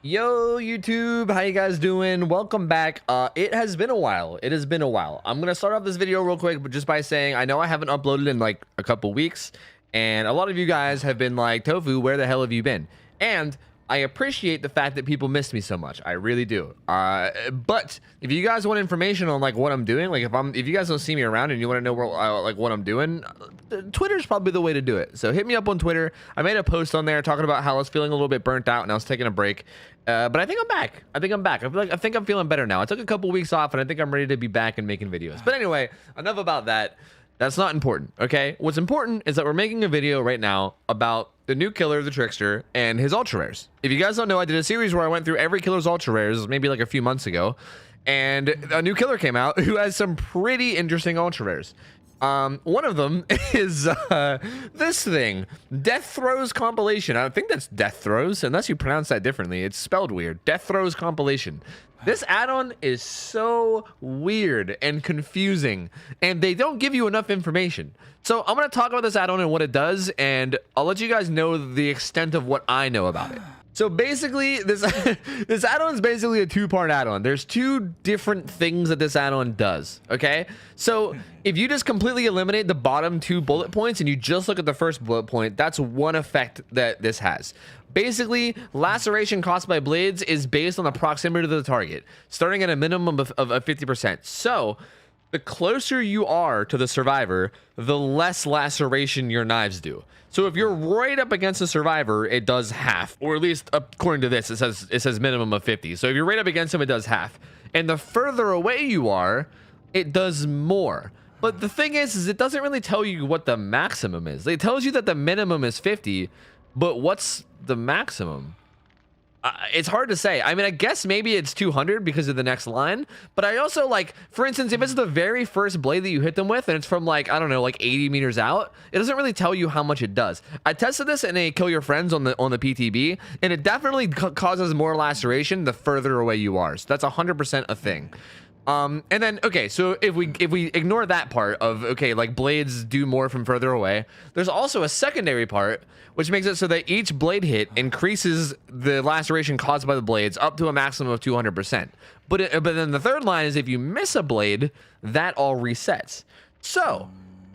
Yo YouTube, how you guys doing? Welcome back. It has been a while. I'm gonna start off this video real quick, but just by saying I know I haven't uploaded in like a couple weeks, and a lot of you guys have been like, Tofu, where the hell have you been? And I appreciate the fact that people missed me so much. I really do. But if you guys want information on like what I'm doing, like if you guys don't see me around and you want to know where, like what I'm doing, Twitter's probably the way to do it. So hit me up on Twitter. I made a post on there talking about how I was feeling a little bit burnt out and I was taking a break. But I think I'm back. I think I'm feeling better now. I took a couple weeks off and I think I'm ready to be back and making videos. But anyway, enough about that. That's not important, okay? What's important is that we're making a video right now about the new killer, the Trickster, and his ultra rares. If you guys don't know, I did a series where I went through every killer's ultra rares, maybe like a few months ago, and a new killer came out who has some pretty interesting ultra rares. One of them is this thing, Throes Compilation. I think that's Death Throes, unless you pronounce that differently. It's spelled weird. Throes Compilation. This add-on is so weird and confusing, and they don't give you enough information. So I'm going to talk about this add-on and what it does, and I'll let you guys know the extent of what I know about it. So basically, this add-on is basically a two-part add-on. There's two different things that this add-on does, okay? So if you just completely eliminate the bottom two bullet points and you just look at the first bullet point, that's one effect that this has. Basically, laceration caused by blades is based on the proximity to the target, starting at a minimum of 50%. So the closer you are to the survivor, the less laceration your knives do. So if you're right up against the survivor, it does half, or at least according to this, it says minimum of 50. So if you're right up against him, it does half. And the further away you are, it does more. But the thing is it doesn't really tell you what the maximum is. It tells you that the minimum is 50, but what's the maximum? It's hard to say. I mean, I guess maybe it's 200 because of the next line, but I also, like, for instance, if it's the very first blade that you hit them with and it's from, like, I don't know, like 80 meters out, it doesn't really tell you how much it does. I tested this in a Kill Your Friends on the PTB, and it definitely causes more laceration the further away you are. So that's 100% a thing. And then, okay, so if we ignore that part of, okay, like blades do more from further away, there's also a secondary part which makes it so that each blade hit increases the laceration caused by the blades up to a maximum of 200%. But then the third line is if you miss a blade, that all resets. So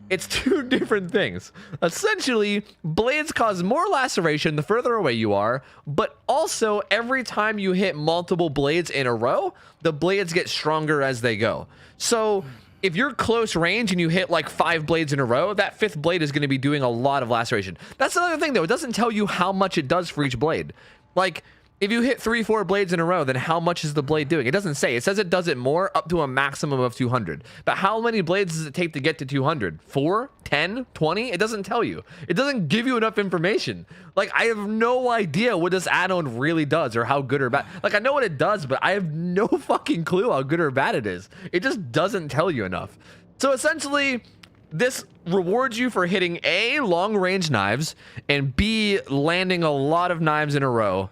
it's two different things. Essentially, blades cause more laceration the further away you are, but also every time you hit multiple blades in a row, the blades get stronger as they go. So if you're close range and you hit like 5 blades in a row, that 5th blade is going to be doing a lot of laceration. That's another thing, though. It doesn't tell you how much it does for each blade. Like, if you hit 3-4 blades in a row, then how much is the blade doing? It doesn't say. It says it does it more up to a maximum of 200. But how many blades does it take to get to 200? 4? 10? 20? It doesn't tell you. It doesn't give you enough information. Like, I have no idea what this add-on really does or how good or bad. Like, I know what it does, but I have no fucking clue how good or bad it is. It just doesn't tell you enough. So essentially, this rewards you for hitting A, long-range knives, and B, landing a lot of knives in a row.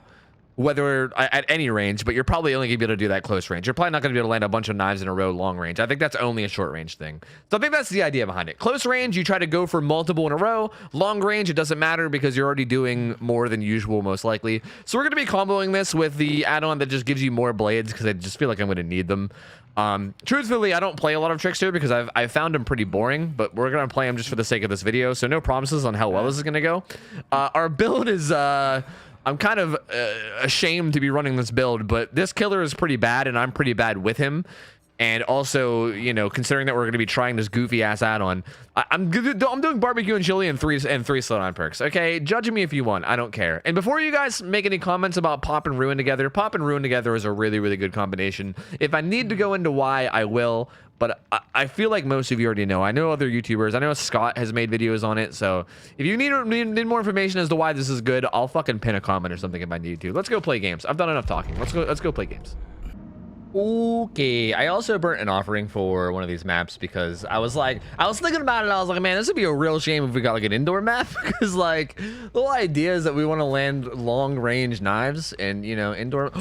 Whether at any range, but you're probably only gonna be able to do that close range. You're probably not gonna be able to land a bunch of knives in a row long range. I think that's only a short range thing. So I think that's the idea behind it. Close range, you try to go for multiple in a row. Long range, it doesn't matter because you're already doing more than usual, most likely. So we're gonna be comboing this with the add-on that just gives you more blades because I just feel like I'm gonna need them. Truthfully, I don't play a lot of Trickster because I've found them pretty boring, but we're gonna play them just for the sake of this video. So no promises on how well this is gonna go. Our build is I'm kind of ashamed to be running this build, but this killer is pretty bad, and I'm pretty bad with him. And also, you know, considering that we're going to be trying this goofy ass add-on, I'm doing barbecue and chili and three slowdown perks. Okay, judge me if you want. I don't care. And before you guys make any comments about Pop and Ruin together, Pop and Ruin together is a really, really good combination. If I need to go into why, I will. But I feel like most of you already know. I know other YouTubers. I know Scott has made videos on it. So if you need more information as to why this is good, I'll fucking pin a comment or something if I need to. Let's go play games. I've done enough talking. Let's go play games. Okay, I also burnt an offering for one of these maps because I was thinking about it. I was like, man, this would be a real shame if we got like an indoor map because like the whole idea is that we want to land long range knives and, you know, indoor.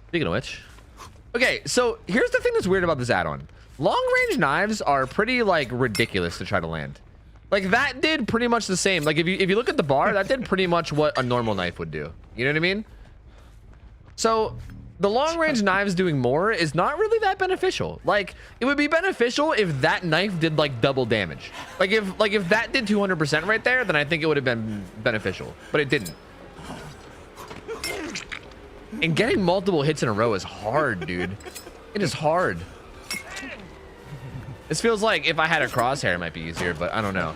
Speaking of which, okay, so here's the thing that's weird about this add-on. Long range knives are pretty like ridiculous to try to land. Like that did pretty much the same. Like if you look at the bar, that did pretty much what a normal knife would do. You know what I mean? So the long range knives doing more is not really that beneficial. Like, it would be beneficial if that knife did like double damage. Like if that did 200% right there, then I think it would have been beneficial, but it didn't. And getting multiple hits in a row is hard, dude. It is hard. This feels like if I had a crosshair, it might be easier, but I don't know.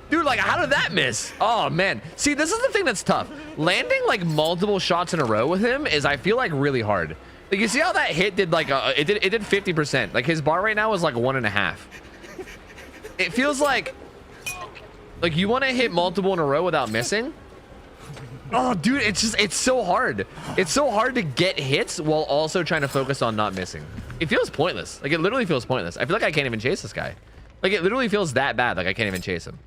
Dude, like, how did that miss? Oh, man. See, this is the thing that's tough. Landing, like, multiple shots in a row with him is, I feel like, really hard. Like, you see how that hit did, like, it did 50%. Like, his bar right now is, like, 1.5. It feels like you want to hit multiple in a row without missing. Oh, dude, it's so hard. It's so hard to get hits while also trying to focus on not missing. It feels pointless. Like, it literally feels pointless. I feel like I can't even chase this guy. Like, it literally feels that bad. Like, I can't even chase him.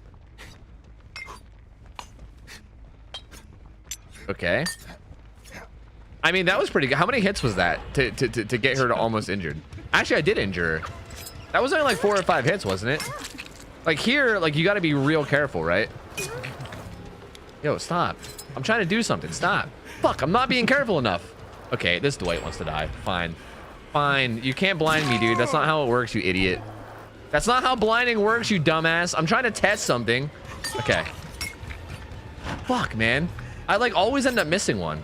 Okay. I mean, that was pretty good. How many hits was that to get her to almost injured? Actually, I did injure her. That was only like 4 or 5 hits, wasn't it? Like here, like you got to be real careful, right? Yo, stop. I'm trying to do something. Stop. Fuck, I'm not being careful enough. Okay, this Dwight wants to die. Fine. Fine. You can't blind me, dude. That's not how it works, you idiot. That's not how blinding works, you dumbass. I'm trying to test something. Okay. Fuck, man. I like always end up missing one.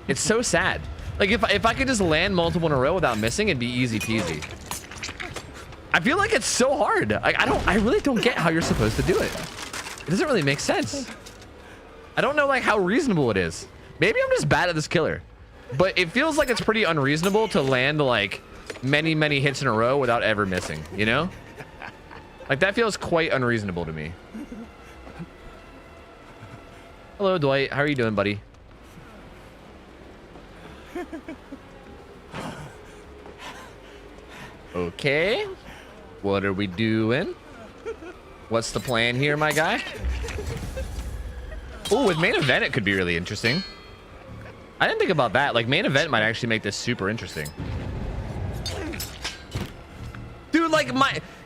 It's so sad. Like if I could just land multiple in a row without missing, it'd be easy peasy. I feel like it's so hard. I really don't get how you're supposed to do it. It doesn't really make sense. I don't know like how reasonable it is. Maybe I'm just bad at this killer, but it feels like it's pretty unreasonable to land like many hits in a row without ever missing, you know? Like that feels quite unreasonable to me. Hello, Dwight. How are you doing, buddy? Okay. What are we doing? What's the plan here, my guy? Oh, with main event, it could be really interesting. I didn't think about that. Like, main event might actually make this super interesting. Dude, like,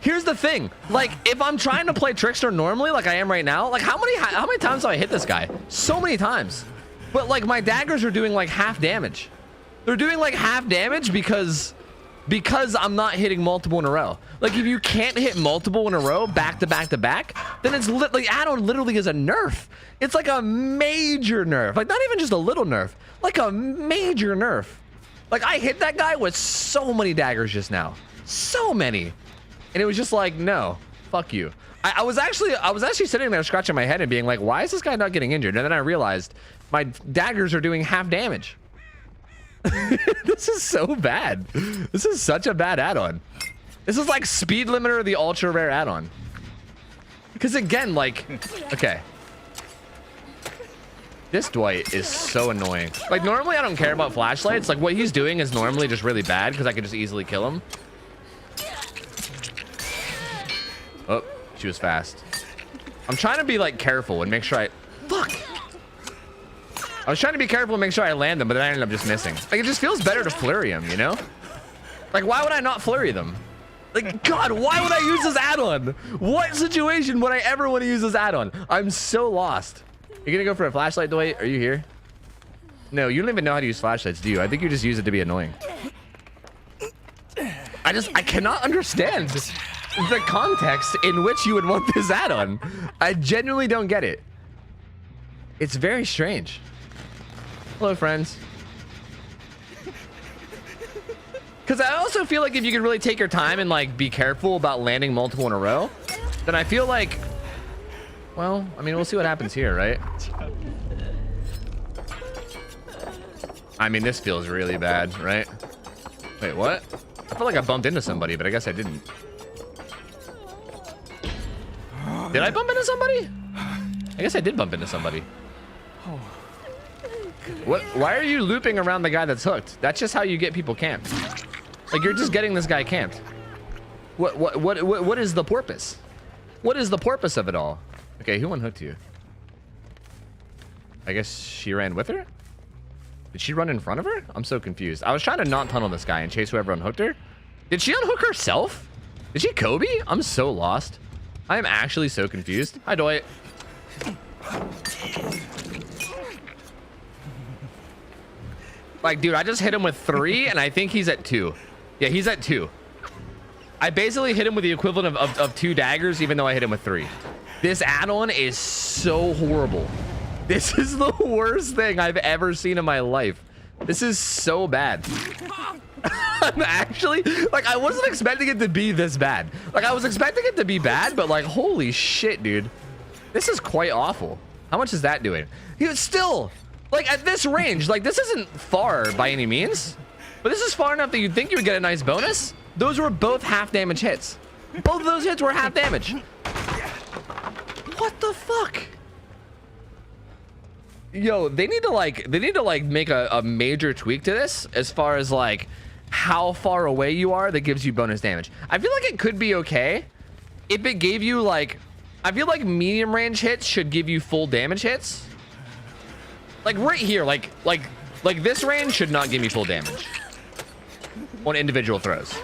here's the thing. Like, if I'm trying to play Trickster normally, like I am right now, like, how many times do I hit this guy? So many times. But, like, my daggers are doing, like, half damage. They're doing, like, half damage because I'm not hitting multiple in a row. Like, if you can't hit multiple in a row, back to back to back, then it's like add-on literally is a nerf. It's like a major nerf. Like, not even just a little nerf. Like, a major nerf. Like, I hit that guy with so many daggers just now. So many. And it was just like, no, fuck you. I was actually sitting there scratching my head and being like, why is this guy not getting injured? And then I realized my daggers are doing half damage. This is so bad. This is such a bad add-on. This is like speed limiter, the ultra rare add-on. Because again, like, okay. This Dwight is so annoying. Like, normally I don't care about flashlights. Like, what he's doing is normally just really bad because I can just easily kill him. Oh, she was fast. I'm trying to be, like, careful and make sure I... Fuck! I was trying to be careful and make sure I land them, but then I ended up just missing. Like, it just feels better to flurry them, you know? Like, why would I not flurry them? Like, God, why would I use this add-on? What situation would I ever want to use this add-on? I'm so lost. You gonna go for a flashlight, Dwight? Are you here? No, you don't even know how to use flashlights, do you? I think you just use it to be annoying. I cannot understand the context in which you would want this add-on. I genuinely don't get it. It's very strange. Hello, friends. Because I also feel like if you could really take your time and like be careful about landing multiple in a row, then I feel like, well, I mean, we'll see what happens here, right? I mean, this feels really bad, right? Wait, what? I feel like I bumped into somebody, but I guess I didn't. Did I bump into somebody? I guess I did bump into somebody. What? Why are you looping around the guy that's hooked? That's just how you get people camped. Like, you're just getting this guy camped. What is the purpose? What is the purpose of it all? Okay, who unhooked you? I guess she ran with her? Did she run in front of her? I'm so confused. I was trying to not tunnel this guy and chase whoever unhooked her. Did she unhook herself? Did she Kobe? I'm so lost. I am actually so confused. Hi, Dwight. Like, dude, I just hit him with 3 and I think he's at 2. Yeah, he's at 2. I basically hit him with the equivalent of 2 daggers, even though I hit him with 3. This add-on is so horrible. This is the worst thing I've ever seen in my life. This is so bad. I'm actually, like, I wasn't expecting it to be this bad. Like, I was expecting it to be bad, but like, holy shit, dude. This is quite awful. How much is that doing? He was still, like, at this range, like, this isn't far by any means, but this is far enough that you'd think you would get a nice bonus. Those were both half damage hits. Both of those hits were half damage. What the fuck? Yo, they need to like make a major tweak to this as far as like how far away you are that gives you bonus damage. I feel like it could be okay if it gave you like, I feel like medium range hits should give you full damage hits. Like right here, like this range should not give me full damage on individual throws.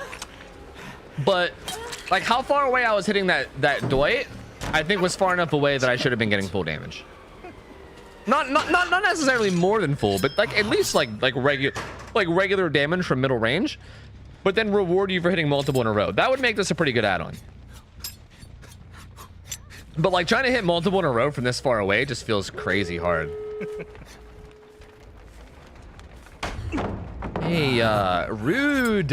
But like how far away I was hitting that Dwight, I think was far enough away that I should have been getting full damage. Not necessarily more than full, but like at least like regular damage from middle range, but then reward you for hitting multiple in a row. That would make this a pretty good add-on. But like trying to hit multiple in a row from this far away just feels crazy hard. Hey, rude.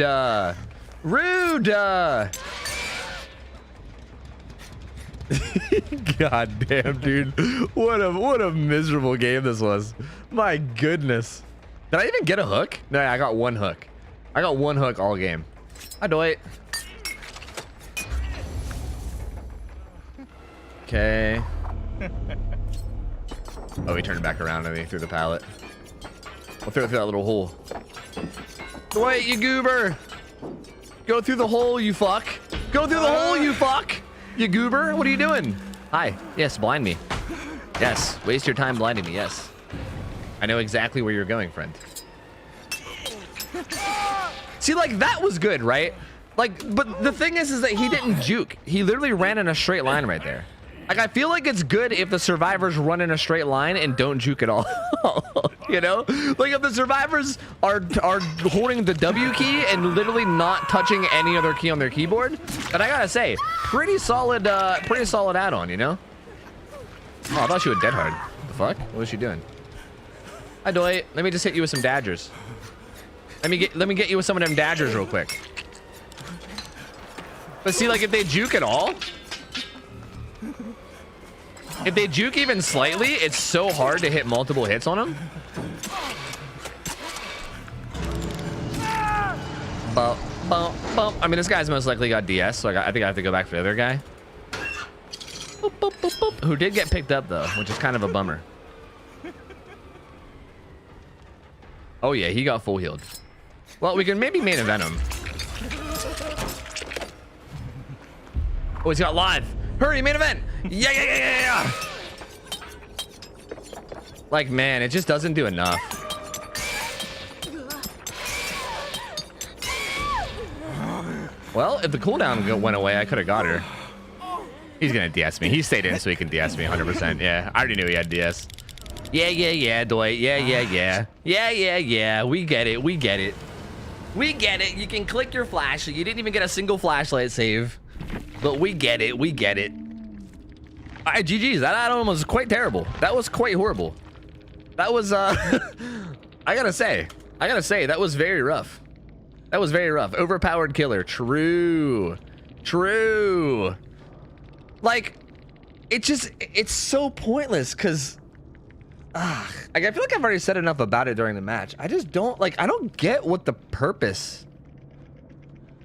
God damn, dude. What a miserable game this was. My goodness. Did I even get a hook? No, I got 1 hook. I got 1 hook all game. Hi, Dwight. Okay. Oh, he turned back around and he threw the pallet. We'll throw it through that little hole. Dwight, you goober. Go through the hole, you fuck. Go through the hole, you fuck. You goober, what are you doing? Hi. Yes, blind me. Yes, waste your time blinding me. Yes. I know exactly where you're going, friend. See, like, that was good, right? Like, but the thing is that he didn't juke. He literally ran in a straight line right there. Like, I feel like it's good if the survivors run in a straight line and don't juke at all. You know? Like, if the survivors are holding the W key and literally not touching any other key on their keyboard, then I gotta say, pretty solid add-on, you know? Oh, I thought you were dead hard. What the fuck? What was she doing? Hi, Dwight. Let me just hit you with some dagers. Let me get you with some of them dagers real quick. But see, like, if they juke at all, if they juke even slightly, it's so hard to hit multiple hits on them. I mean, this guy's most likely got DS, so I think I have to go back for the other guy. Boop, boop, boop, boop. Who did get picked up, though, which is kind of a bummer. Oh, yeah, he got full healed. Well, we can maybe main event him. Oh, he's got live. Hurry, main event. Yeah. Like, man, it just doesn't do enough. Well, if the cooldown went away, I could have got her. He's gonna DS me. He stayed in so he can DS me 100%. Yeah, I already knew he had DS. Yeah, Dwight. Yeah. We get it. We get it. You can click your flash. You didn't even get a single flashlight save. But we get it. All right, GG's. That add-on was quite terrible. That was quite horrible. That was, I gotta say, that was very rough. Overpowered killer. True. Like, it's so pointless because, like, I feel like I've already said enough about it during the match. I just don't, like, I don't get what the purpose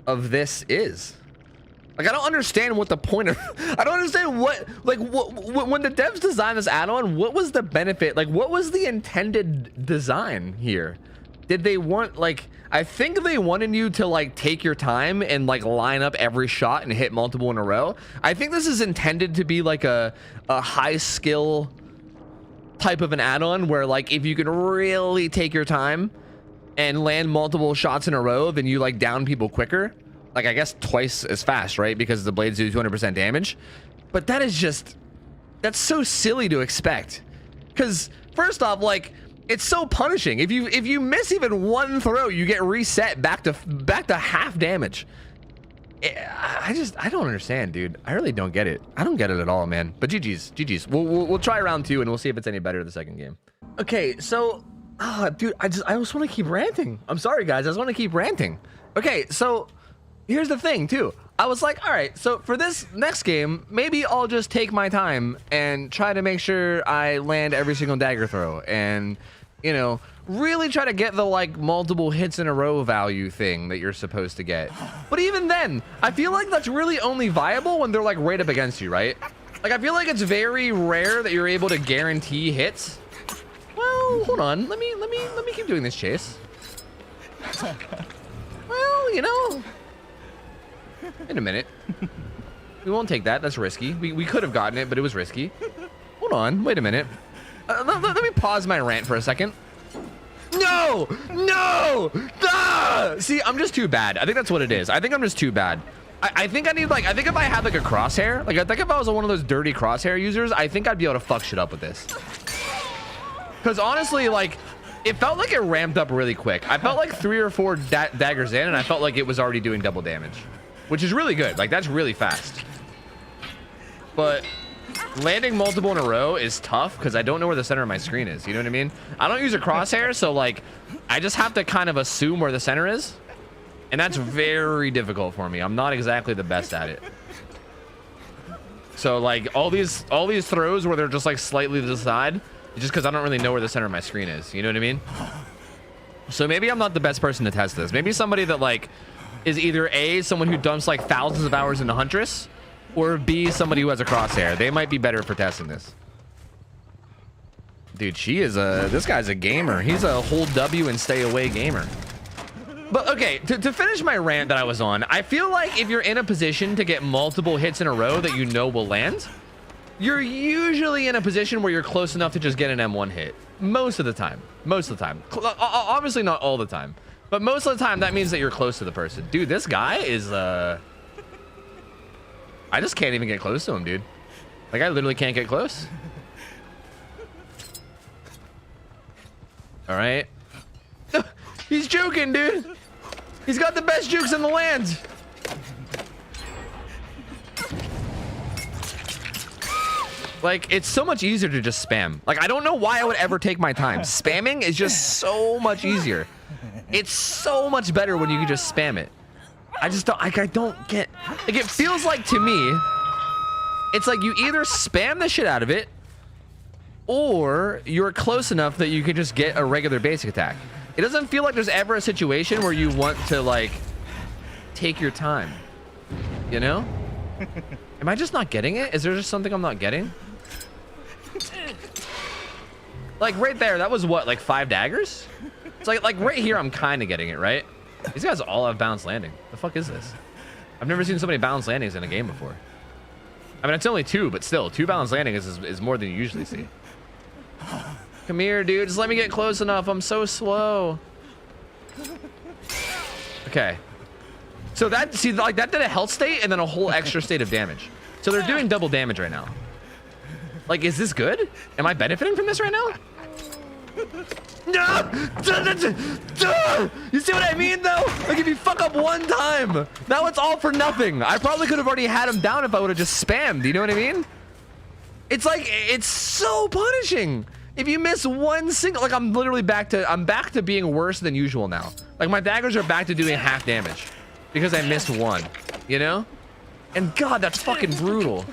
of this is. Like, I don't understand what the point of, I don't understand what, like, when the devs designed this add-on, what was the benefit? Like, what was the intended design here? Did they want, like, I think they wanted you to, like, take your time and, like, line up every shot and hit multiple in a row. I think this is intended to be, like, a high skill type of an add-on where, like, if you can really take your time and land multiple shots in a row, then you, like, down people quicker. Like, I guess twice as fast, right? Because the blades do 200% damage. But that is just, that's so silly to expect. Because first off, like, It's so punishing. If you miss even one throw, you get reset back to half damage. I don't understand, dude. I really don't get it. I don't get it at all, man. But GG's. We'll try round 2 and we'll see if it's any better the second game. Okay, so dude, I just want to keep ranting. I'm sorry, guys. I just want to keep ranting. Okay, so here's the thing, too. I was like, all right, so for this next game, maybe I'll just take my time and try to make sure I land every single dagger throw and, you know, really try to get the, like, multiple hits in a row value thing that you're supposed to get. But even then, I feel like that's really only viable when they're, like, right up against you, right? Like, I feel like it's very rare that you're able to guarantee hits. Well, hold on. Let me keep doing this chase. Well, you know... Wait a minute. We won't take that. That's risky. We could have gotten it, but it was risky. Hold on. Wait a minute. Let me pause my rant for a second. No! No! Ah! See, I'm just too bad. I think that's what it is. I think I'm just too bad. I think I need, like, I think if I had, like, a crosshair, like, I think if I was one of those dirty crosshair users, I think I'd be able to fuck shit up with this. Because honestly, like, it felt like it ramped up really quick. I felt like 3 or 4 daggers in, and I felt like it was already doing double damage. Which is really good. Like, that's really fast. But landing multiple in a row is tough because I don't know where the center of my screen is. You know what I mean? I don't use a crosshair, so, like, I just have to kind of assume where the center is. And that's very difficult for me. I'm not exactly the best at it. So, like, all these throws where they're just, like, slightly to the side, just because I don't really know where the center of my screen is. You know what I mean? So maybe I'm not the best person to test this. Maybe somebody that, like... is either A, someone who dumps like thousands of hours into Huntress, or B, somebody who has a crosshair. They might be better for testing this. Dude, this guy's a gamer. He's a hold W and stay away gamer. But okay, to finish my rant that I was on, I feel like if you're in a position to get multiple hits in a row that you know will land, you're usually in a position where you're close enough to just get an M1 hit. Most of the time. Most of the time. Obviously not all the time. But most of the time, that means that you're close to the person. Dude, this guy is, I just can't even get close to him, dude. Like, I literally can't get close. All right. He's joking, dude. He's got the best jukes in the land. Like, it's so much easier to just spam. Like, I don't know why I would ever take my time. Spamming is just so much easier. It's so much better when you can just spam it. I just don't, like, I don't get, like, it feels like to me, it's like you either spam the shit out of it, or you're close enough that you can just get a regular basic attack. It doesn't feel like there's ever a situation where you want to, like, take your time, you know? Am I just not getting it? Is there just something I'm not getting? Like, right there, that was what, like 5 daggers? It's like right here, I'm kind of getting it, right? These guys all have balanced landing. The fuck is this? I've never seen so many balanced landings in a game before. I mean, it's only 2, but still, 2 balanced landings is more than you usually see. Come here, dude. Just let me get close enough. I'm so slow. Okay. So that, see, like, that did a health state and then a whole extra state of damage. So they're doing double damage right now. Like, is this good? Am I benefiting from this right now? No! You see what I mean, though? Like, if you fuck up one time, now it's all for nothing. I probably could have already had him down if I would have just spammed. You know what I mean? It's like, it's so punishing. If you miss one single, like, I'm back to being worse than usual now. Like, my daggers are back to doing half damage because I missed one, you know? And God, that's fucking brutal.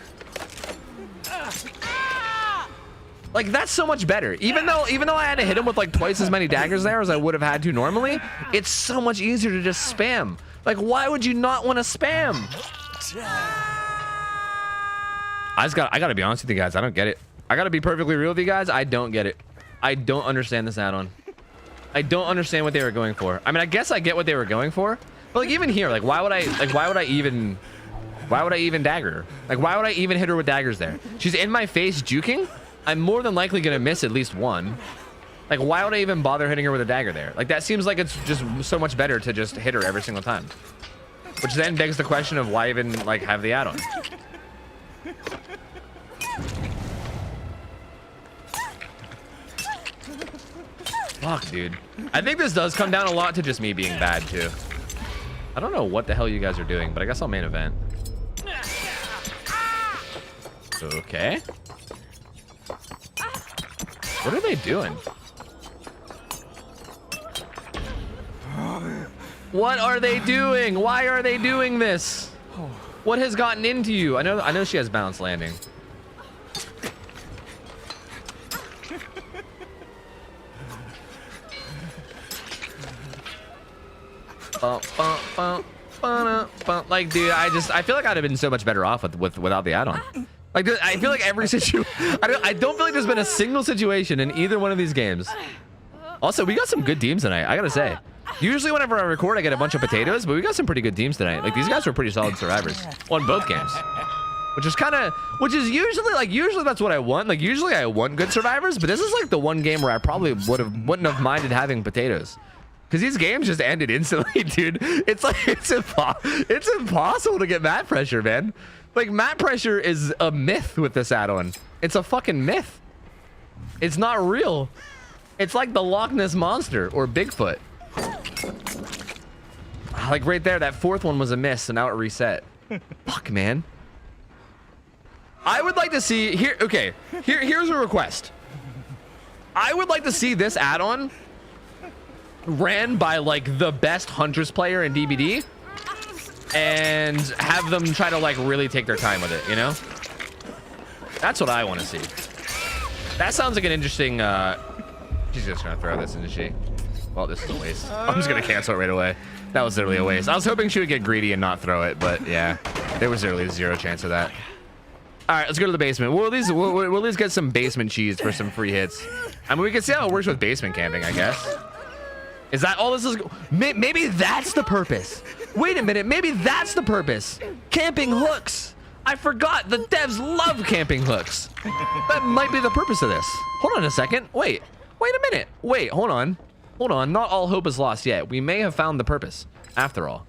Like, that's so much better. Even though I had to hit him with like twice as many daggers there as I would have had to normally, it's so much easier to just spam. Like, why would you not want to spam? I gotta be honest with you guys. I don't get it. I gotta be perfectly real with you guys. I don't get it. I don't understand this add-on. I don't understand what they were going for. I mean, I guess I get what they were going for, but like even here, like why would I even dagger her? Like, why would I even hit her with daggers there? She's in my face juking. I'm more than likely gonna miss at least one. Like, why would I even bother hitting her with a dagger there? Like, that seems like it's just so much better to just hit her every single time. Which then begs the question of why even, like, have the add-on. Fuck, dude. I think this does come down a lot to just me being bad, too. I don't know what the hell you guys are doing, but I guess I'll main event. Okay. What are they doing? What are they doing? Why are they doing this? What has gotten into you? I know she has balanced landing. Like, dude, I feel like I'd have been so much better off without the add-on. Like, I feel like every situation, I don't feel like there's been a single situation in either one of these games. Also, we got some good teams tonight, I gotta say. Usually whenever I record, I get a bunch of potatoes, but we got some pretty good teams tonight. Like, these guys were pretty solid survivors on both games. Which is usually, like, usually that's what I want. Like, usually I want good survivors, but this is like the one game where I probably wouldn't have minded having potatoes. Because these games just ended instantly, dude. It's like, it's impossible to get map pressure, man. Like, map pressure is a myth with this add-on. It's a fucking myth. It's not real. It's like the Loch Ness Monster or Bigfoot. Like right there, that fourth one was a miss, so now it reset. Fuck, man. I would like to see here. Okay, here's a request. I would like to see this add-on ran by like the best Huntress player in DBD, and have them try to like really take their time with it. You know, that's what I want to see. That sounds like an interesting. She's just gonna throw this, isn't she? Well, this is a waste. I'm just gonna cancel it right away. That was literally a waste. I was hoping she would get greedy and not throw it, but yeah, there was literally zero chance of that. All right, let's go to the basement. We'll at least get some basement cheese for some free hits. I mean, we can see how it works with basement camping, I guess. Is that all this is? Maybe that's the purpose. Wait a minute, maybe that's the purpose. Camping hooks. I forgot, the devs love camping hooks. That might be the purpose of this. Hold on a second. Wait a minute. Wait, hold on. Hold on, not all hope is lost yet. We may have found the purpose, after all.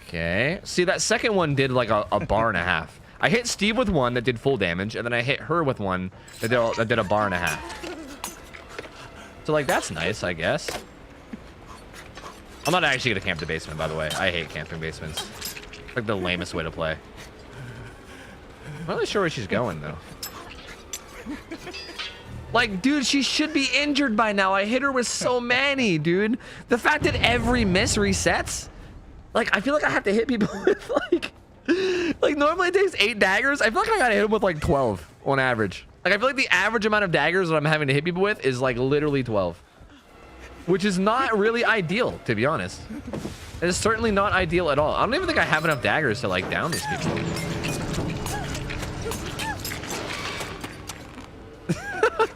Okay, see that second one did like a bar and a half. I hit Steve with one that did full damage, and then I hit her with one that did a bar and a half. So like, that's nice, I guess. I'm not actually gonna camp the basement, by the way. I hate camping basements. It's like the lamest way to play. I'm not really sure where she's going, though. Like, dude, she should be injured by now. I hit her with so many, dude. The fact that every miss resets, like, I feel like I have to hit people with, like normally it takes 8 daggers. I feel like I gotta hit them with, like, 12 on average. Like, I feel like the average amount of daggers that I'm having to hit people with is, like, literally 12. Which is not really ideal, to be honest. It is certainly not ideal at all. I don't even think I have enough daggers to, like, down these people.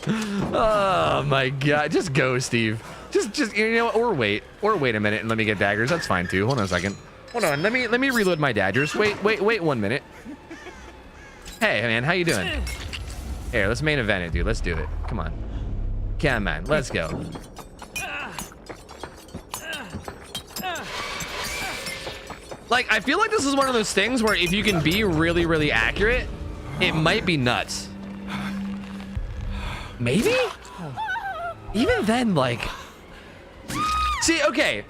Oh my god, just go, Steve. Just you know what, or wait a minute and let me get daggers. That's fine too. Hold on a second. Hold on, let me reload my daggers. Wait 1 minute. Hey man, how you doing? Here, let's main event it, dude. Let's do it. Come on. Come on, let's go. Like, I feel like this is one of those things where if you can be really, really accurate, it might be nuts. Maybe? Even then, like... See, okay.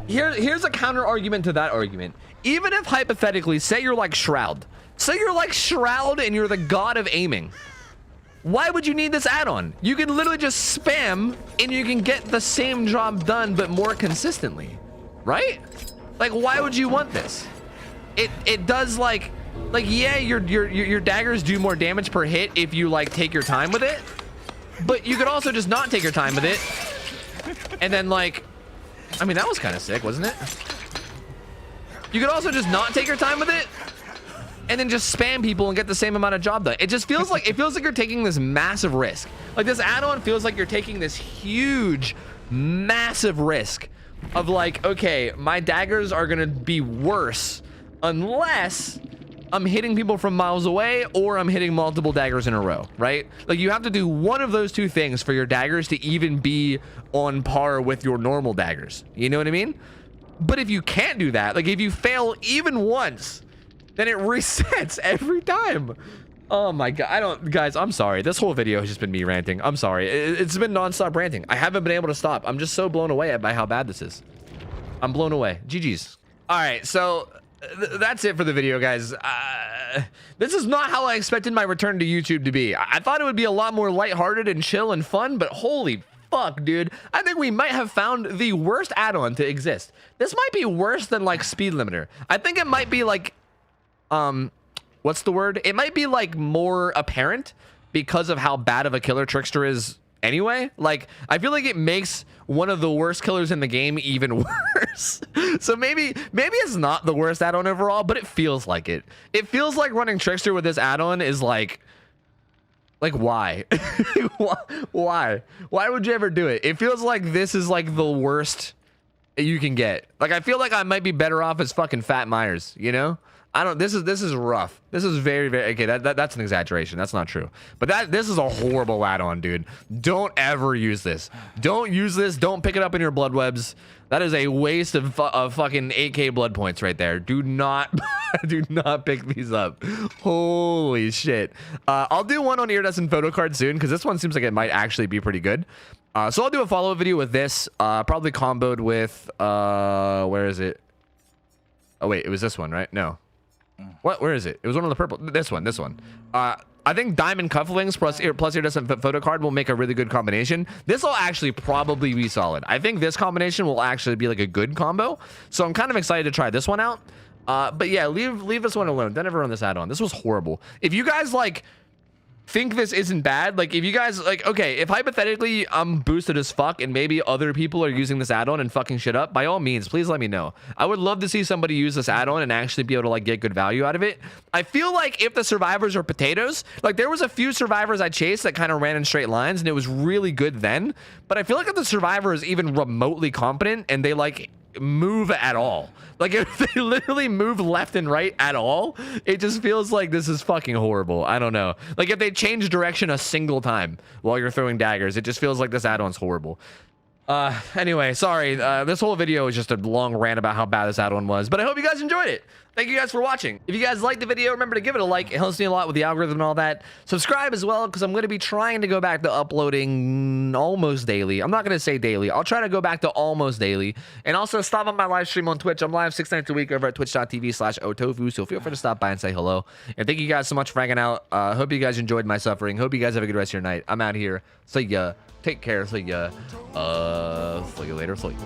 Here's a counter argument to that argument. Even if, hypothetically, say you're like Shroud. Say you're like Shroud and you're the god of aiming. Why would you need this add-on? You can literally just spam and you can get the same job done, but more consistently. Right? Like, why would you want this? It does, like, yeah, your daggers do more damage per hit if you, like, take your time with it. But you could also just not take your time with it. And then, like, I mean, that was kind of sick, wasn't it? You could also just not take your time with it and then just spam people and get the same amount of job done. It just feels like, you're taking this massive risk. Like, this add-on feels like you're taking this huge, massive risk of, like, okay, my daggers are going to be worse unless I'm hitting people from miles away or I'm hitting multiple daggers in a row, right? Like, you have to do one of those two things for your daggers to even be on par with your normal daggers. You know what I mean? But if you can't do that, like, if you fail even once, then it resets every time. Oh my god, I don't, guys, I'm sorry. This whole video has just been me ranting. I'm sorry. It's been non-stop ranting. I haven't been able to stop. I'm just so blown away by how bad this is. I'm blown away. GG's. All right, so that's it for the video, guys. This is not how I expected my return to YouTube to be. I thought it would be a lot more lighthearted and chill and fun, but holy fuck, dude. I think we might have found the worst add-on to exist. This might be worse than like Speed Limiter. I think it might be like, what's the word? It might be like more apparent because of how bad of a killer Trickster is anyway. Like, I feel like it makes one of the worst killers in the game even worse. So maybe it's not the worst add-on overall, but it feels like it. It feels like running Trickster with this add-on is like why? Why would you ever do it? It feels like this is like the worst you can get. Like, I feel like I might be better off as fucking Fat Myers, you know? I don't, this is rough. This is very, very, okay, that's an exaggeration. That's not true. But this is a horrible add-on, dude. Don't ever use this. Don't use this. Don't pick it up in your blood webs. That is a waste of fucking 8k blood points right there. Do not, do not pick these up. Holy shit. I'll do one on iridescent photo card soon, because this one seems like it might actually be pretty good. So I'll do a follow-up video with this, probably comboed with, where is it? Oh wait, it was this one, right? No. What? Where is it? It was one of the purple. This one. I think diamond cufflinks plus iridescent photo card will make a really good combination. This will actually probably be solid. I think this combination will actually be like a good combo. So I'm kind of excited to try this one out. But yeah, leave this one alone. Don't ever run this add-on. This was horrible. If you guys like think this isn't bad, like if you guys like, okay, if hypothetically I'm boosted as fuck and maybe other people are using this add-on and fucking shit up, by all means, please let me know. I would love to see somebody use this add-on and actually be able to like get good value out of it. I feel like if the survivors are potatoes, like there was a few survivors I chased that kind of ran in straight lines and it was really good then, but I feel like if the survivor is even remotely competent and they like move at all, like if they literally move left and right at all, it just feels like this is fucking horrible. I don't know, like if they change direction a single time while you're throwing daggers, it just feels like this add-on's horrible. Anyway, sorry, this whole video is just a long rant about how bad this add-on was, but I hope you guys enjoyed it. Thank you guys for watching. If you guys liked the video, remember to give it a like. It helps me a lot with the algorithm and all that. Subscribe as well, because I'm going to be trying to go back to uploading almost daily. I'm not going to say daily. I'll try to go back to almost daily. And also stop on my live stream on Twitch. I'm live 6 nights a week over at twitch.tv/OhTofu, so feel free to stop by and say hello. And thank you guys so much for hanging out. Hope you guys enjoyed my suffering. Hope you guys have a good rest of your night. I'm out here. See ya. Take care. See ya. See you later. See ya.